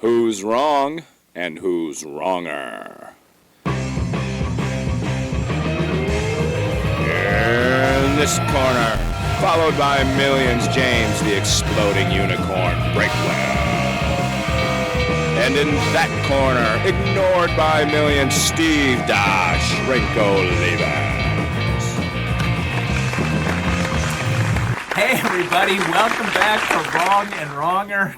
Who's wrong and who's wronger? In this corner, followed by millions, James the Exploding Unicorn Breakwell. And in that corner, ignored by millions, Steve Dash Rinko Levens. Hey everybody, welcome back to Wrong and Wronger.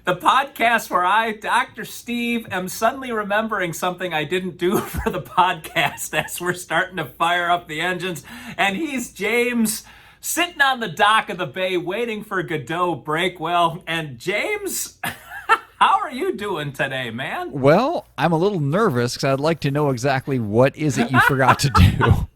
The podcast where I, Dr. Steve, am suddenly remembering something I didn't do for the podcast as we're starting to fire up the engines. And he's James, sitting on the dock of the bay waiting for Godot Breakwell. And James, how are you doing today, man? Well, I'm a little nervous because I'd like to know exactly what is it you forgot to do.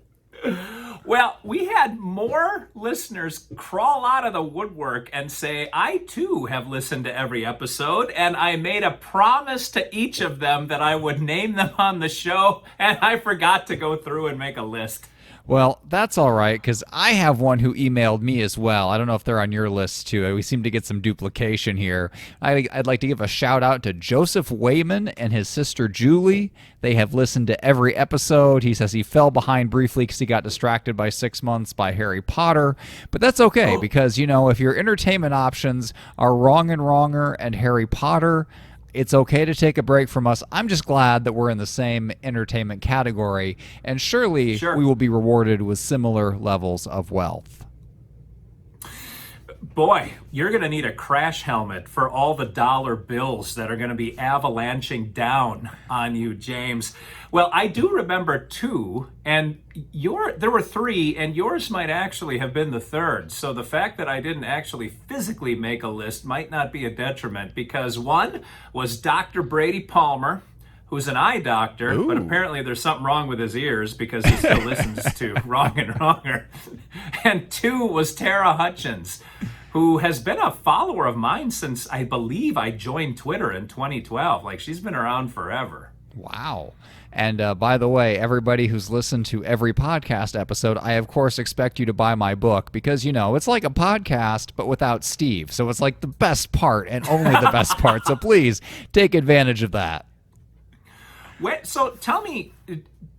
Well, we had more listeners crawl out of the woodwork and say, I too have listened to every episode, and I made a promise to each of them that I would name them on the show, and I forgot to go through and make a list. Well, that's all right, because I have one who emailed me as well. I don't know if they're on your list, too. We seem to get some duplication here. I'd like to give a shout-out to Joseph Wayman and his sister Julie. They have listened to every episode. He says he fell behind briefly because he got distracted by 6 months by Harry Potter. But that's okay, because, you know, if your entertainment options are Wrong and Wronger and Harry Potter, it's okay to take a break from us. I'm just glad that we're in the same entertainment category, and surely we will be rewarded with similar levels of wealth. Boy, you're going to need a crash helmet for all the dollar bills that are going to be avalanching down on you, James. Well, I do remember two, and there were three, and yours might actually have been the third. So the fact that I didn't actually physically make a list might not be a detriment, because one was Dr. Brady Palmer, who's an eye doctor, but apparently there's something wrong with his ears because he still listens to Wrong and Wronger. And two was Tara Hutchins, who has been a follower of mine since I believe I joined Twitter in 2012. Like, she's been around forever. Wow. And by the way, everybody who's listened to every podcast episode, I, of course, expect you to buy my book because, you know, it's like a podcast, but without Steve. So it's like the best part and only the best part. So please take advantage of that. So tell me,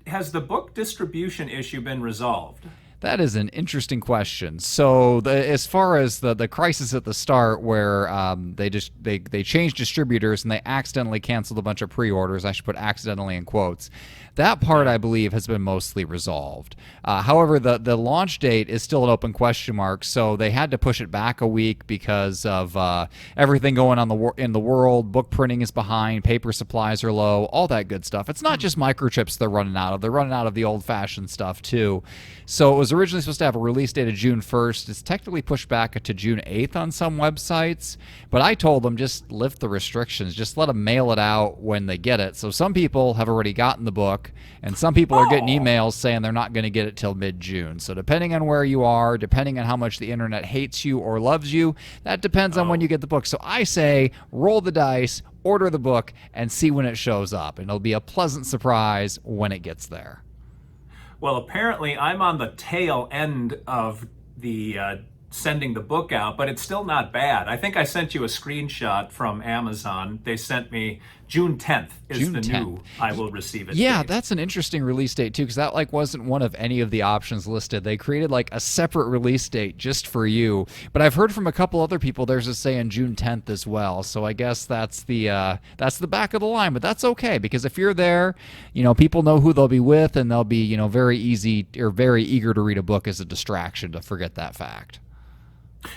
has the book distribution issue been resolved? That is an interesting question. So as far as the crisis at the start where they changed distributors and they accidentally canceled a bunch of pre-orders, I should put accidentally in quotes, that part I believe has been mostly resolved. However, the launch date is still an open question mark, so they had to push it back a week because of everything going on in the world. Book printing is behind, paper supplies are low, all that good stuff. It's not just microchips they're running out of. They're running out of the old-fashioned stuff too. So it was originally supposed to have a release date of June 1st. It's technically pushed back to June 8th on some websites, but I told them just lift the restrictions. Just let them mail it out when they get it. So some people have already gotten the book, and some people are getting emails saying they're not going to get it till mid-June. So depending on where you are, depending on how much the internet hates you or loves you, that depends on when you get the book. So I say roll the dice, order the book, and see when it shows up. And it'll be a pleasant surprise when it gets there. Well, apparently I'm on the tail end of the sending the book out, but it's still not bad. I think I sent you a screenshot from Amazon. They sent me June 10th is June the 10th. New I will receive it. Yeah, date. That's an interesting release date too, because that wasn't one of any of the options listed. They created a separate release date just for you. But I've heard from a couple other people there's a saying June 10th as well. So I guess that's the back of the line. But that's okay, because if you're there, people know who they'll be with, and they'll be very easy or very eager to read a book as a distraction to forget that fact.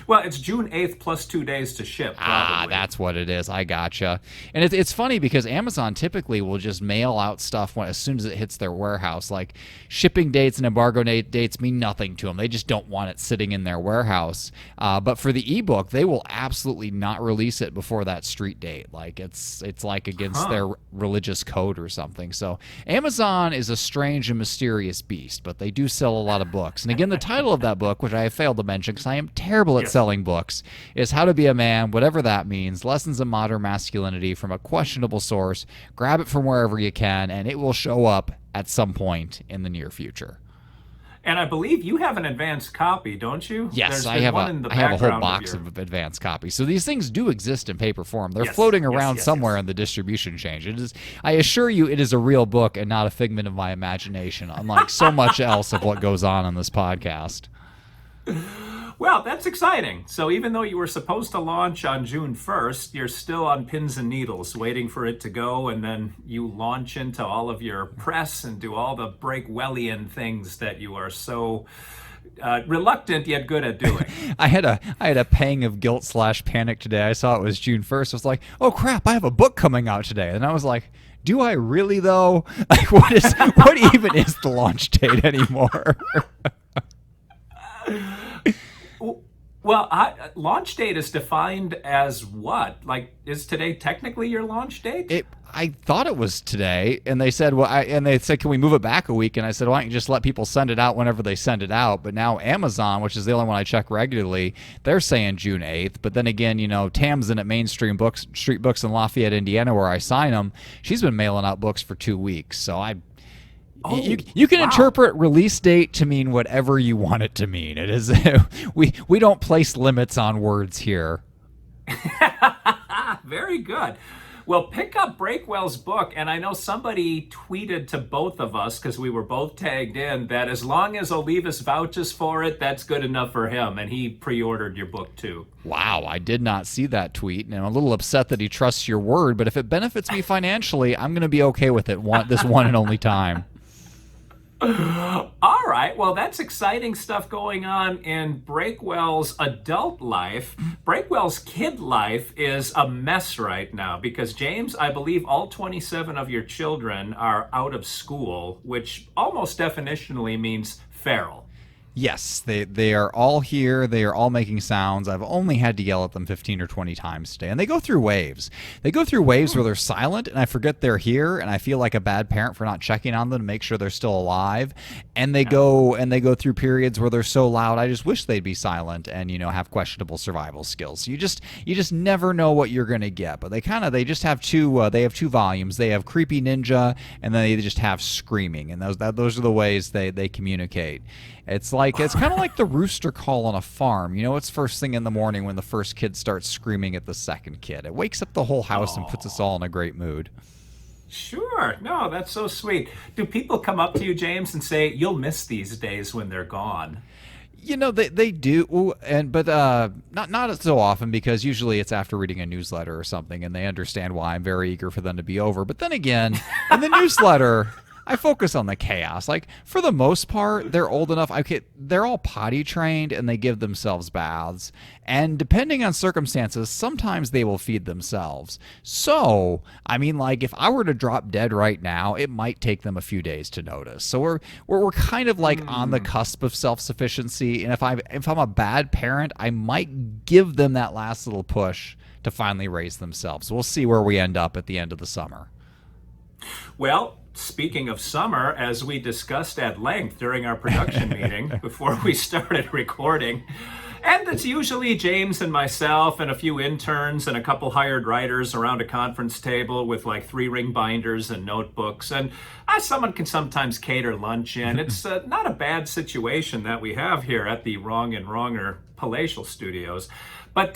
Well, it's June 8th plus 2 days to ship, probably. That's what it is. I gotcha. And it's funny because Amazon typically will just mail out stuff as soon as it hits their warehouse. Like, shipping dates and embargo dates mean nothing to them. They just don't want it sitting in their warehouse. But for the ebook, they will absolutely not release it before that street date. Like, it's like against their religious code or something. So Amazon is a strange and mysterious beast, but they do sell a lot of books. And again, the title of that book, which I have failed to mention because I am terrible at selling books, is How to Be a Man, whatever that means, Lessons in Modern Masculinity from a questionable source. Grab it from wherever you can, and it will show up at some point in the near future. And I believe you have an advanced copy, don't you? Yes, There's one in the I have a whole background box your... of advanced copies. So these things do exist in paper form. They're Yes, floating yes, around yes, somewhere yes. in the distribution change. It is. I assure you, it is a real book and not a figment of my imagination. Unlike so much else of what goes on in this podcast. Well, that's exciting. So even though you were supposed to launch on June 1st, you're still on pins and needles waiting for it to go, and then you launch into all of your press and do all the Breakwellian things that you are so reluctant yet good at doing. I had a pang of guilt / panic today. I saw it was June 1st. I was like, oh crap, I have a book coming out today. And I was like, do I really though? Like what even is the launch date anymore? Well, launch date is defined as what? Like, is today technically your launch date? I thought it was today, and they said, and they said, can we move it back a week? And I said, why don't you just let people send it out whenever they send it out? But now Amazon, which is the only one I check regularly, they're saying June 8th. But then again, Tamsin at Mainstream Street Books in Lafayette, Indiana, where I sign them, she's been mailing out books for 2 weeks. So you can interpret release date to mean whatever you want it to mean. It is we don't place limits on words here. Very good. Well, pick up Breakwell's book, and I know somebody tweeted to both of us, because we were both tagged in, that as long as Olivas vouches for it, that's good enough for him, and he pre-ordered your book too. Wow, I did not see that tweet, and I'm a little upset that he trusts your word, but if it benefits me financially, I'm going to be okay with it this one and only time. All right, well, that's exciting stuff going on in Breakwell's adult life. Breakwell's kid life is a mess right now because, James, I believe all 27 of your children are out of school, which almost definitionally means feral. Yes, they are all here. They are all making sounds. I've only had to yell at them 15 or 20 times today. And they go through waves. They go through waves where they're silent, and I forget they're here, and I feel like a bad parent for not checking on them to make sure they're still alive. And they go through periods where they're so loud, I just wish they'd be silent and, have questionable survival skills. You just never know what you're going to get. But they just have two volumes. They have Creepy Ninja, and then they just have Screaming. And those are the ways they communicate. It's kind of like the rooster call on a farm. It's first thing in the morning when the first kid starts screaming at the second kid. It wakes up the whole house and puts us all in a great mood. Sure. No, that's so sweet. Do people come up to you, James, and say, you'll miss these days when they're gone? They do, but not so often, because usually it's after reading a newsletter or something, and they understand why I'm very eager for them to be over. But then again, in the newsletter, I focus on the chaos. Like, for the most part, they're old enough. They're all potty trained, and they give themselves baths. And depending on circumstances, sometimes they will feed themselves. So, if I were to drop dead right now, it might take them a few days to notice. So we're kind of like on the cusp of self-sufficiency. And if I'm a bad parent, I might give them that last little push to finally raise themselves. We'll see where we end up at the end of the summer. Well, speaking of summer, as we discussed at length during our production meeting before we started recording, and it's usually James and myself and a few interns and a couple hired writers around a conference table with like 3-ring binders and notebooks, and someone can sometimes cater lunch in. It's not a bad situation that we have here at the Wrong and Wronger Palatial Studios. But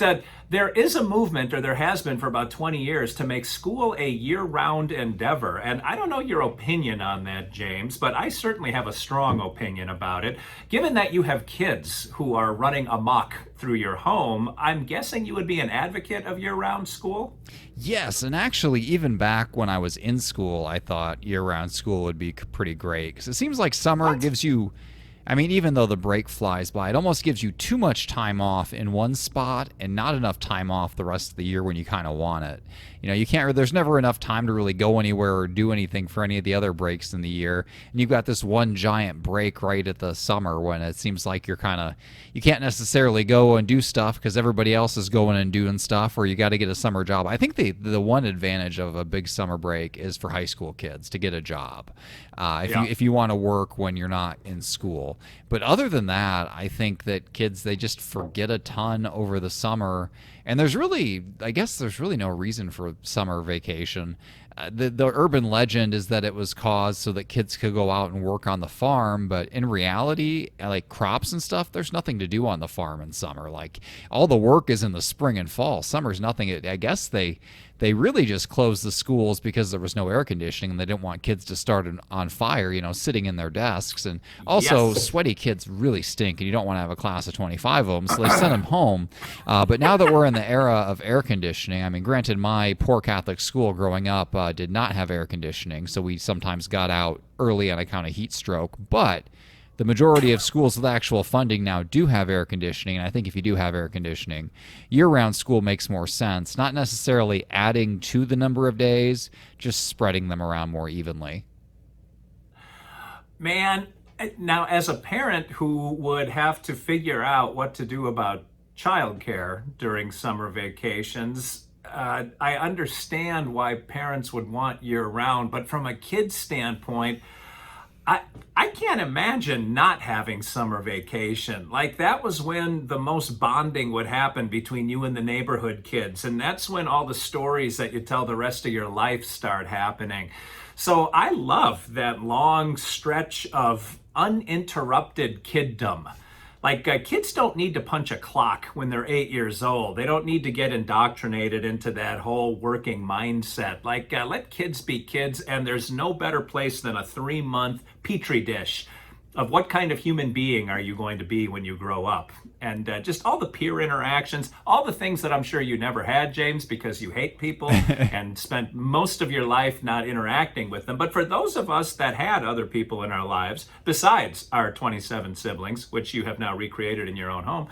there is a movement, or there has been for about 20 years, to make school a year-round endeavor. And I don't know your opinion on that, James, but I certainly have a strong opinion about it. Given that you have kids who are running amok through your home, I'm guessing you would be an advocate of year-round school? Yes, and actually, even back when I was in school, I thought year-round school would be pretty great. Because it seems like summer gives you... even though the break flies by, it almost gives you too much time off in one spot and not enough time off the rest of the year when you kind of want it. You can't. There's never enough time to really go anywhere or do anything for any of the other breaks in the year. And you've got this one giant break right at the summer when it seems like you can't necessarily go and do stuff because everybody else is going and doing stuff, or you got to get a summer job. I think the one advantage of a big summer break is for high school kids to get a job. If you want to work when you're not in school. school. But other than that, I think that kids, they just forget a ton over the summer. And I guess there's really no reason for summer vacation. The urban legend is that it was caused so that kids could go out and work on the farm, but in reality, like crops and stuff, there's nothing to do on the farm in summer. Like all the work is in the spring and fall. Summer's nothing. I guess they really just closed the schools because there was no air conditioning and they didn't want kids to start on fire, sitting in their desks. And also, Yes. sweaty kids really stink and you don't want to have a class of 25 of them, so they sent them home. But now that we're in the era of air conditioning, I mean, granted, my poor Catholic school growing up did not have air conditioning, so we sometimes got out early on account of heat stroke. But the majority of schools with actual funding now do have air conditioning, and I think if you do have air conditioning, year-round school makes more sense. Not necessarily adding to the number of days, just spreading them around more evenly. Man, now as a parent who would have to figure out what to do about childcare during summer vacations, I understand why parents would want year-round, but from a kid's standpoint, I can't imagine not having summer vacation. Like that was when the most bonding would happen between you and the neighborhood kids. And that's when all the stories that you tell the rest of your life start happening. So I love that long stretch of uninterrupted kiddom. Like kids don't need to punch a clock when they're 8 years old. They don't need to get indoctrinated into that whole working mindset. Like let kids be kids, and there's no better place than a 3-month petri dish of what kind of human being are you going to be when you grow up. And just all the peer interactions, all the things that I'm sure you never had, James, because you hate people and spent most of your life not interacting with them. But for those of us that had other people in our lives, besides our 27 siblings, which you have now recreated in your own home,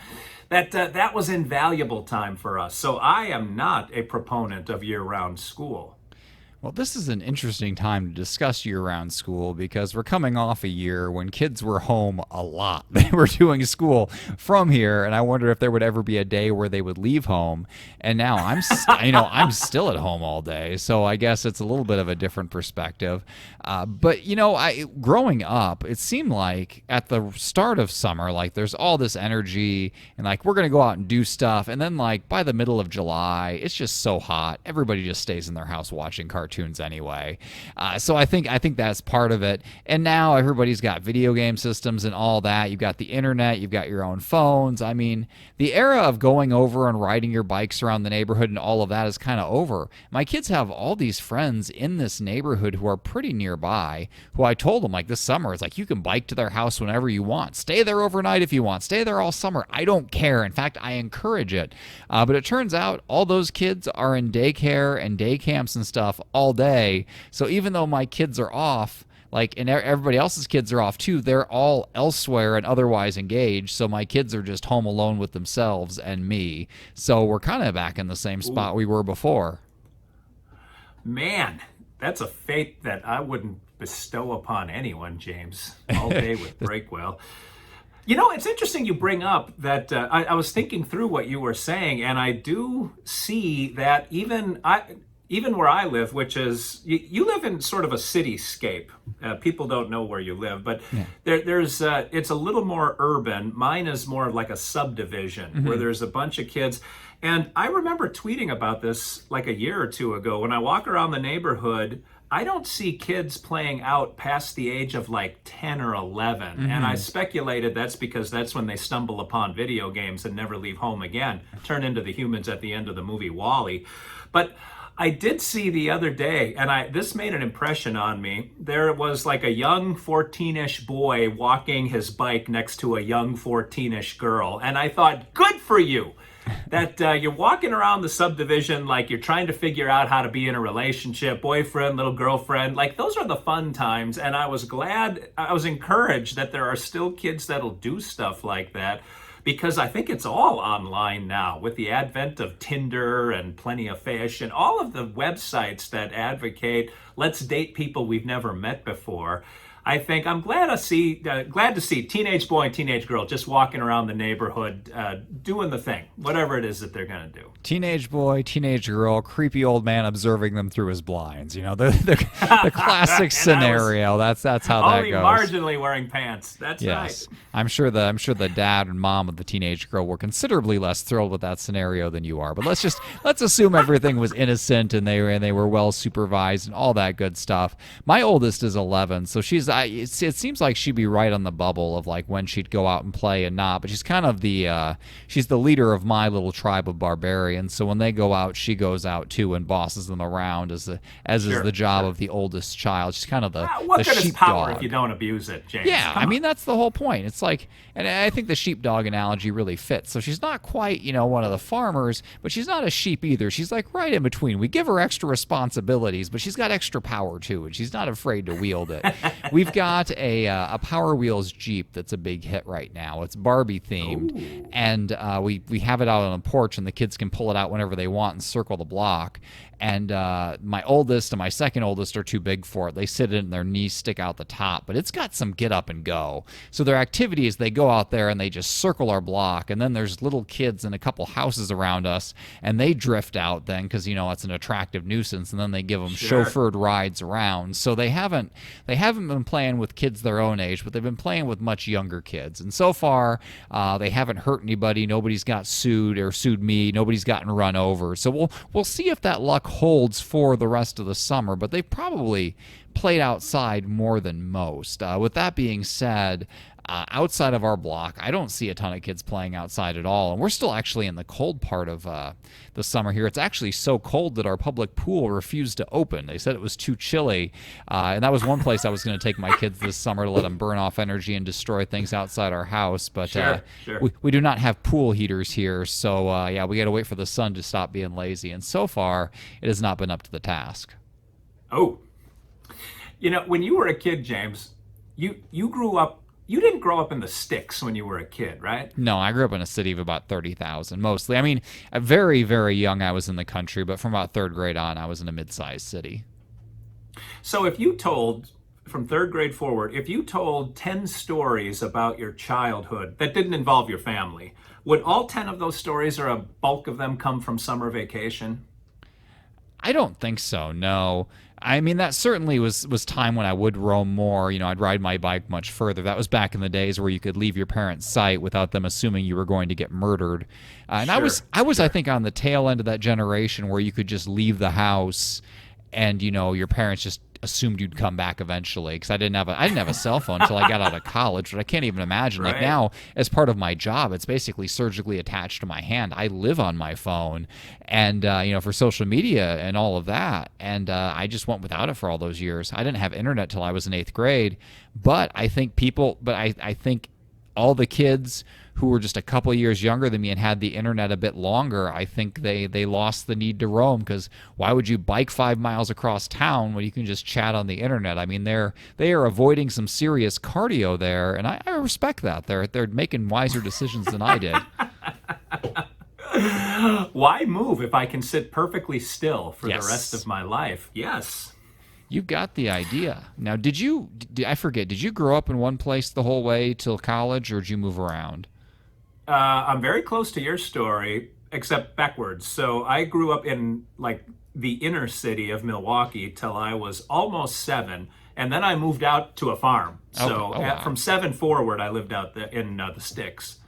that was invaluable time for us. So I am not a proponent of year-round school. Well, this is an interesting time to discuss year-round school because we're coming off a year when kids were home a lot. They were doing school from here, and I wonder if there would ever be a day where they would leave home. And now I'm still at home all day, so I guess it's a little bit of a different perspective. But growing up, it seemed like at the start of summer, like there's all this energy, and like we're gonna go out and do stuff, and then like by the middle of July, it's just so hot. Everybody just stays in their house watching cartoons anyway. So I think that's part of it. And now everybody's got video game systems and all that. You've got the internet, you've got your own phones. I mean, the era of going over and riding your bikes around the neighborhood and all of that is kind of over. My kids have all these friends in this neighborhood who are pretty nearby, who I told them like this summer, it's like you can bike to their house whenever you want. Stay there overnight if you want. Stay there all summer. I don't care. In fact, I encourage it. But it turns out all those kids are in daycare and day camps and stuff all day. So even though my kids are off, and everybody else's kids are off too, they're all elsewhere and otherwise engaged. So my kids are just home alone with themselves and me. So we're kind of back in the same spot we were before. Man, that's a fate that I wouldn't bestow upon anyone, James. All day with Breakwell. It's interesting you bring up that I was thinking through what you were saying, and I do see that even where I live, which is, you live in sort of a cityscape. People don't know where you live, but yeah. There's it's a little more urban. Mine is more of like a subdivision where there's a bunch of kids. And I remember tweeting about this like a year or two ago. When I walk around the neighborhood, I don't see kids playing out past the age of like 10 or 11. And I speculated that's because that's when they stumble upon video games and never leave home again, turn into the humans at the end of the movie WALL-E. But I did see the other day, and this made an impression on me. There was like a young 14-ish boy walking his bike next to a young 14-ish girl. And I thought, good for you. That you're walking around the subdivision like you're trying to figure out how to be in a relationship, boyfriend, little girlfriend. Like those are the fun times. And I was encouraged that there are still kids that'll do stuff like that, because I think it's all online now with the advent of Tinder and Plenty of Fish and all of the websites that advocate let's date people we've never met before. I think I'm glad to see teenage boy and teenage girl just walking around the neighborhood, doing the thing, whatever it is that they're going to do. Teenage boy, teenage girl, creepy old man observing them through his blinds. The classic scenario. That's how that Only goes. marginally wearing pants. That's Yes, right. I'm sure the dad and mom of the teenage girl were considerably less thrilled with that scenario than you are. But let's assume everything was innocent and they were well supervised and all that good stuff. My oldest is 11, so it seems like she'd be right on the bubble of like when she'd go out and play and not. But she's kind of she's the leader of my little tribe of barbarians. So when they go out, she goes out too and bosses them around is the job of the oldest child. She's kind of the what good is power sheepdog. if you don't abuse it, James? Yeah, Come I on. mean, that's the whole point. It's like, and I think the sheepdog analogy really fits. So she's not quite, one of the farmers, but she's not a sheep either. She's like right in between. We give her extra responsibilities, but she's got extra power too, and she's not afraid to wield it. We've got a Power Wheels Jeep that's a big hit right now. It's Barbie themed, and we have it out on the porch, and the kids can pull it out whenever they want and circle the block. And my oldest and my second oldest are too big for it. They sit in it and their knees stick out the top, but it's got some get up and go. So their activity is they go out there and they just circle our block, and then there's little kids in a couple houses around us, and they drift out then because it's an attractive nuisance, and then they give them chauffeured rides around. So they haven't been playing with kids their own age, but they've been playing with much younger kids. And so far, they haven't hurt anybody. Nobody's got sued or sued me. Nobody's gotten run over. So we'll see if that luck holds for the rest of the summer, but they've probably played outside more than most. With that being said, outside of our block, I don't see a ton of kids playing outside at all, and we're still actually in the cold part of the summer here. It's actually so cold that our public pool refused to open. They said it was too chilly, and that was one place I was going to take my kids this summer to let them burn off energy and destroy things outside our house, but we do not have pool heaters here, so we got to wait for the sun to stop being lazy, and so far it has not been up to the task. Oh, when you were a kid, James, you grew up. You didn't grow up in the sticks when you were a kid, right? No, I grew up in a city of about 30,000, mostly. I mean, very, very young I was in the country, but from about third grade on, I was in a mid-sized city. So if you told, from third grade forward, if you told 10 stories about your childhood that didn't involve your family, would all 10 of those stories or a bulk of them come from summer vacation? I don't think so, no. I mean, that certainly was time when I would roam more. I'd ride my bike much further. That was back in the days where you could leave your parents' sight without them assuming you were going to get murdered. And I was, I think, on the tail end of that generation where you could just leave the house and, your parents just assumed you'd come back eventually, because I didn't have a cell phone until I got out of college. But I can't even imagine. Right. Like now, as part of my job, it's basically surgically attached to my hand. I live on my phone, and for social media and all of that. And I just went without it for all those years. I didn't have internet till I was in 8th grade. But I think I think all the kids who were just a couple of years younger than me and had the internet a bit longer, I think they lost the need to roam, because why would you bike 5 miles across town when you can just chat on the internet? I mean, they are avoiding some serious cardio there, and I respect that. They're making wiser decisions than I did. Why move if I can sit perfectly still for Yes. the rest of my life? Yes. You got the idea. Now, did you grow up in one place the whole way till college, or did you move around? I'm very close to your story, except backwards. So I grew up in like the inner city of Milwaukee till I was almost 7, and then I moved out to a farm. So wow. From 7 forward, I lived out in the sticks.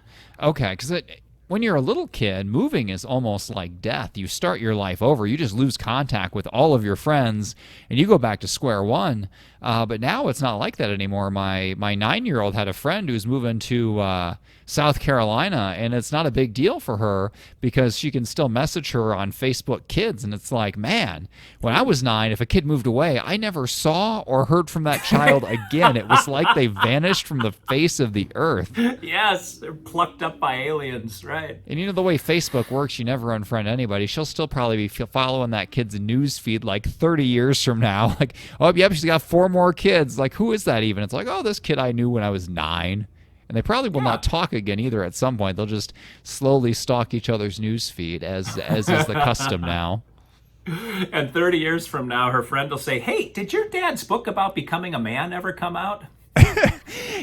Okay, because when you're a little kid, moving is almost like death. You start your life over. You just lose contact with all of your friends, and you go back to square one. But now it's not like that anymore. My 9-year-old had a friend who's moving to South Carolina, and it's not a big deal for her because she can still message her on Facebook Kids. And it's like, man, when I was 9, if a kid moved away, I never saw or heard from that child again. It was like they vanished from the face of the earth. Yes, they're plucked up by aliens, right? And the way Facebook works, you never unfriend anybody. She'll still probably be following that kid's news feed like 30 years from now. Like, oh, yep, she's got 4 more kids. Like, who is that even? It's like, oh, this kid I knew when I was 9. And they probably will not talk again either at some point. They'll just slowly stalk each other's news feed, as is the custom now. And 30 years from now, her friend will say, "Hey, did your dad's book about becoming a man ever come out?"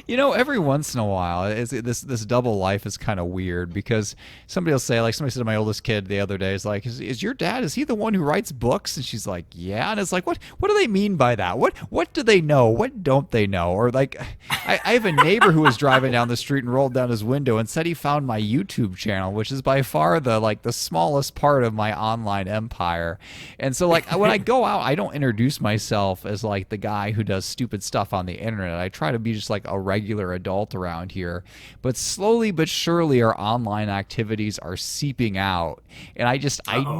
Every once in a while, this double life is kind of weird because somebody will say, like somebody said to my oldest kid the other day, is like, is your dad, is he the one who writes books? And she's like, yeah. And it's like, what do they mean by that? What do they know? What don't they know? Or like, I have a neighbor who was driving down the street and rolled down his window and said he found my YouTube channel, which is by far the smallest part of my online empire. And so like when I go out, I don't introduce myself as like the guy who does stupid stuff on the internet. I try to be just like a regular adult around here, but slowly but surely our online activities are seeping out, and I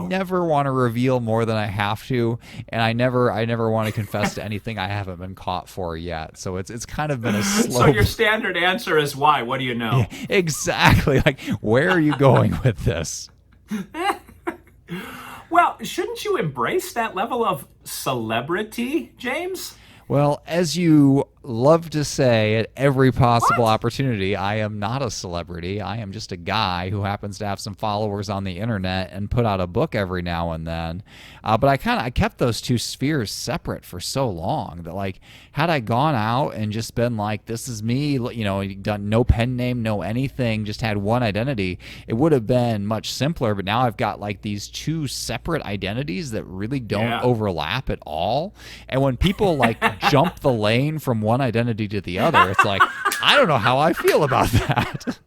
never want to reveal more than I have to, and I never want to confess to anything I haven't been caught for yet. So it's kind of been a slow. So your standard answer is why? What do you know? Yeah, exactly. Like, where are you going with this? Well, shouldn't you embrace that level of celebrity, James? Well, as you love to say at every possible opportunity, I am not a celebrity. I am just a guy who happens to have some followers on the internet and put out a book every now and then. But I kept those two spheres separate for so long that, like, had I gone out and just been like, this is me, done no pen name, no anything, just had one identity, it would have been much simpler. But now I've got like these two separate identities that really don't overlap at all. And when people like jump the lane from one identity to the other, it's like, I don't know how I feel about that.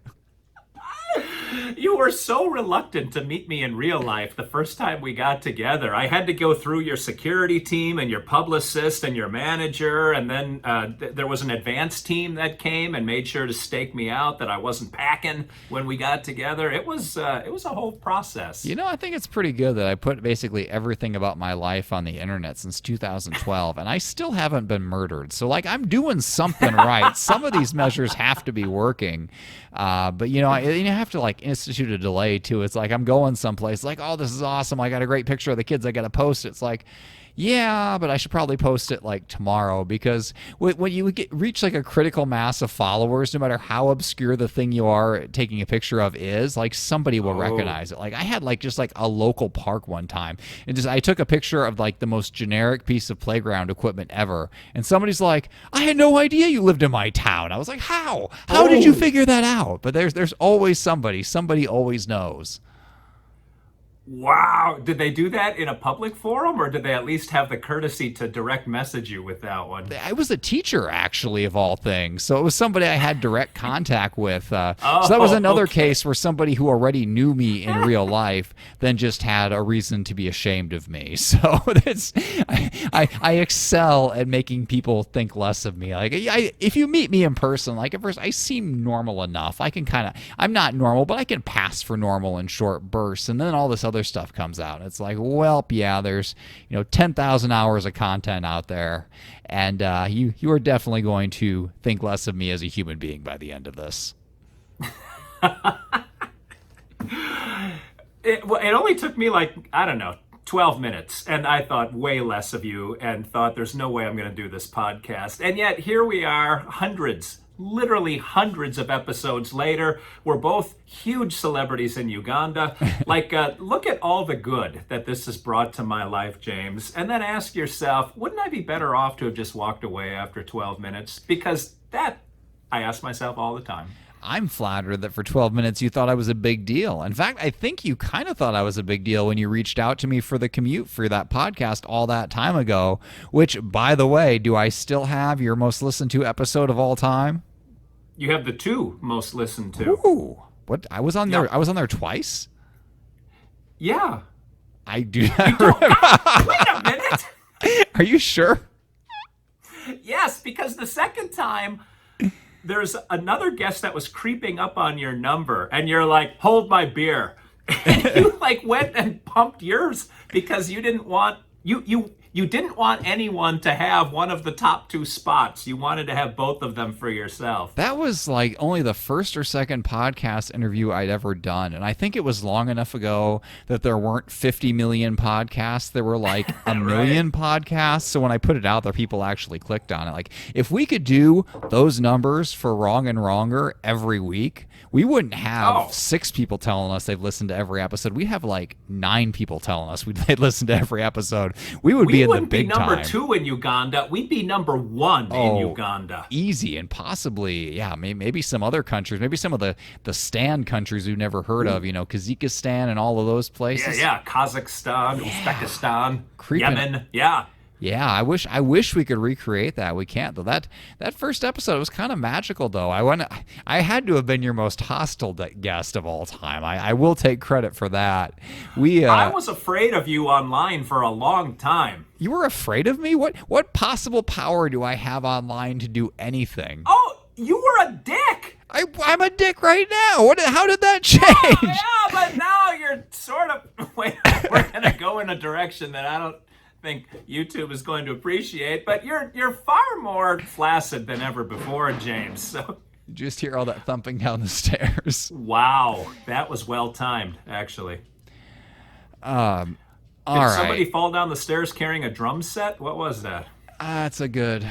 You were so reluctant to meet me in real life the first time we got together. I had to go through your security team and your publicist and your manager, and then there was an advance team that came and made sure to stake me out that I wasn't packing when we got together. It was a whole process. I think it's pretty good that I put basically everything about my life on the internet since 2012, and I still haven't been murdered. So, like, I'm doing something right. Some of these measures have to be working. But you have to like institute a delay too. It's like I'm going someplace like, oh, this is awesome, I got a great picture of the kids, I gotta post it. It's like, yeah, but I should probably post it like tomorrow, because when you reach like a critical mass of followers, no matter how obscure the thing you are taking a picture of is, like somebody will recognize it. Like I had like just like a local park one time, and I took a picture of like the most generic piece of playground equipment ever, and somebody's like, I had no idea you lived in my town. I was like, how did you figure that out? But there's always somebody always knows. Wow. Did they do that in a public forum, or did they at least have the courtesy to direct message you with that one? I was a teacher, actually, of all things. So it was somebody I had direct contact with. So that was another case where somebody who already knew me in real life then just had a reason to be ashamed of me. So I excel at making people think less of me. Like, if you meet me in person, like at first I seem normal enough. I'm not normal, but I can pass for normal in short bursts. And then all this other stuff comes out. It's like, well, yeah, there's 10,000 hours of content out there, and you are definitely going to think less of me as a human being by the end of this. It only took me like, I don't know, 12 minutes, and I thought way less of you and thought there's no way I'm going to do this podcast. And yet here we are, literally hundreds of episodes later. We're both huge celebrities in Uganda. Like, look at all the good that this has brought to my life, James. And then ask yourself, wouldn't I be better off to have just walked away after 12 minutes? Because that, I ask myself all the time. I'm flattered that for 12 minutes you thought I was a big deal. In fact, I think you kind of thought I was a big deal when you reached out to me for the commute for that podcast all that time ago, which, by the way, do I still have your most listened to episode of all time? You have the two most listened to. Ooh, what? I was on there. I was on there twice. Yeah. I do not remember. Wait a minute. Are you sure? Yes, because the second time, there's another guest that was creeping up on your number, and you're like, hold my beer. And you like went and pumped yours because you didn't want you didn't want anyone to have one of the top two spots. You wanted to have both of them for yourself. That was like only the first or second podcast interview I'd ever done. And I think it was long enough ago that there weren't 50 million podcasts. There were like a million podcasts. So when I put it out there, people actually clicked on it. Like, if we could do those numbers for Wrong and Wronger every week, we wouldn't have Oh. 6 people telling us they've listened to every episode. We'd have like 9 people telling us they'd listen to every episode. We would be in the wouldn't big be number time. 2 in Uganda. We'd be number 1 in Uganda. Easy, and possibly, yeah, maybe some other countries, maybe some of the Stan countries we've never heard of, Kazakhstan and all of those places. Yeah, Kazakhstan, Uzbekistan, Creeping. Yemen, yeah. Yeah, I wish we could recreate that. We can't though. That first episode was kind of magical though. I had to have been your most hostile guest of all time. I will take credit for that. I was afraid of you online for a long time. You were afraid of me? What possible power do I have online to do anything? Oh, you were a dick. I'm a dick right now. How did that change? Oh, yeah, but now you're sort of. Wait, we're gonna go in a direction that I don't think YouTube is going to appreciate, but you're far more flaccid than ever before, James. So you just hear all that thumping down the stairs. Wow, that was well timed, actually. All Did right. somebody fall down the stairs carrying a drum set? What was that? That's a good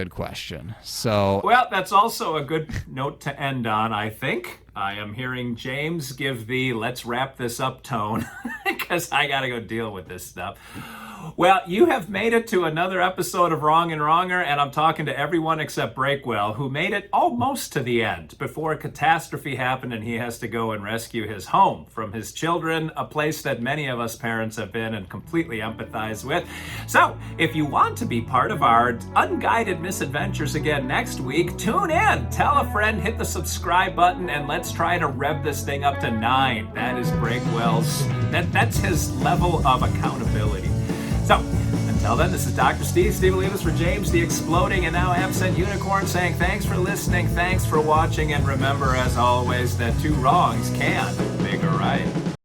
question. So, Well, that's also a good note to end on, I think. I am hearing James give the let's wrap this up tone because I got to go deal with this stuff. Well, you have made it to another episode of Wrong and Wronger, and I'm talking to everyone except Breakwell, who made it almost to the end before a catastrophe happened and he has to go and rescue his home from his children, a place that many of us parents have been and completely empathize with. So, if you want to be part of our unguided misadventures again next week, tune in, tell a friend, hit the subscribe button, and let's try to rev this thing up to 9. That is Breakwell's, that's his level of accountability. So, until then, this is Dr. Steve Levis for James, the exploding and now absent unicorn, saying thanks for listening, thanks for watching, and remember, as always, that 2 wrongs can make a right.